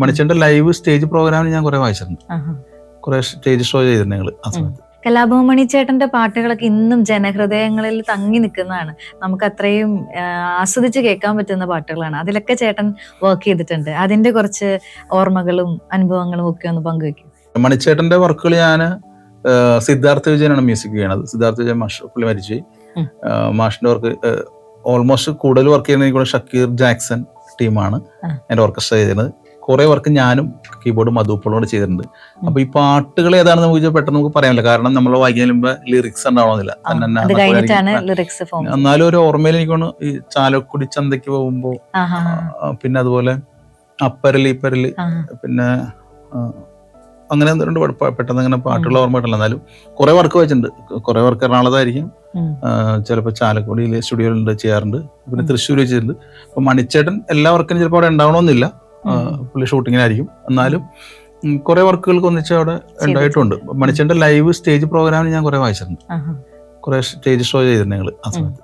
മണിച്ചേട്ടൻ്റെ live stage പ്രോഗ്രാമിന് ഞാൻ കുറെ വായിച്ചിട്ടുണ്ട്. കുറെ സ്റ്റേജ് ഷോ ചെയ്തിട്ടുണ്ട് ഞങ്ങൾ ആ സമയത്ത്. കലാഭവൻ മണിച്ചേട്ടന്റെ പാട്ടുകളൊക്കെ ഇന്നും ജനഹൃദയങ്ങളിൽ തങ്ങി നിൽക്കുന്നതാണ്. നമുക്ക് അത്രയും ആസ്വദിച്ച് കേൾക്കാൻ പറ്റുന്ന പാട്ടുകളാണ്. അതിലൊക്കെ ചേട്ടൻ വർക്ക് ചെയ്തിട്ടുണ്ട്. അതിന്റെ കുറച്ച് ഓർമ്മകളും അനുഭവങ്ങളും ഒക്കെ ഒന്ന് പങ്കുവെക്കും. മണിച്ചേട്ടന്റെ വർക്കുകൾ ഞാൻ സിദ്ധാർത്ഥ വിജയനാണ് മ്യൂസിക് ചെയ്യണത്. സിദ്ധാർത്ഥ വിജയൻ മാഷ് പുള്ളി മരിച്ചുപോയി. മാഷിന്റെ വർക്ക് ഓൾമോസ്റ്റ് കൂടുതൽ വർക്ക് ചെയ്യുന്നത് കൂടെ ഷക്കീർ ജാക്സൺ ടീമാണ് എൻ്റെ ഓർക്കസ്ട്ര ചെയ്തിരുന്നത്. കുറെ വർക്ക് ഞാനും കീബോർഡും മധുപ്പോളും കൂടെ ചെയ്തിട്ടുണ്ട്. അപ്പൊ ഈ പാട്ടുകൾ ഏതാണെന്ന് നമുക്ക് പെട്ടെന്ന് നമുക്ക് പറയാനില്ല, കാരണം നമ്മൾ വായിക്കാൻ ലിറിക്സ് ഉണ്ടാവണമെന്നില്ല. എന്നാലും ഒരു ഓർമ്മയിൽ എനിക്കാണ് ഈ ചാലക്കുടി ചന്തയ്ക്ക് പോകുമ്പോ, പിന്നെ അതുപോലെ അപ്പരല് ഇപ്പരല്, പിന്നെ അങ്ങനെ രണ്ട് പെട്ടെന്ന് അങ്ങനെ പാട്ടുകൾ ഓർമ്മ കിട്ടില്ല. എന്നാലും കുറെ വർക്ക് വെച്ചിട്ടുണ്ട്. കുറെ വർക്ക് എറണാകുളത്തായിരിക്കും, ചിലപ്പോൾ ചാലക്കുടിയിലെ സ്റ്റുഡിയോയിലുണ്ട് ചെയ്യാറുണ്ട്, പിന്നെ തൃശ്ശൂർ വെച്ചിട്ടുണ്ട്. അപ്പൊ മണിച്ചേട്ടൻ എല്ലാ വർക്കിനും ചിലപ്പോൾ അവിടെ ഉണ്ടാവണമെന്നില്ല, പുള്ളി ഷൂട്ടിങ്ങിനായിരിക്കും. എന്നാലും കുറെ വർക്കുകൾക്ക് ഒന്നിച്ച് അവിടെ ഉണ്ടായിട്ടുണ്ട്. മണിച്ചേട്ടൻ്റെ ലൈവ് സ്റ്റേജ് പ്രോഗ്രാമിന് ഞാൻ കുറെ വായിച്ചിട്ടുണ്ട്. കുറെ സ്റ്റേജ് ഷോ ചെയ്തിട്ടുണ്ട് ഞങ്ങൾ ആ സമയത്ത്.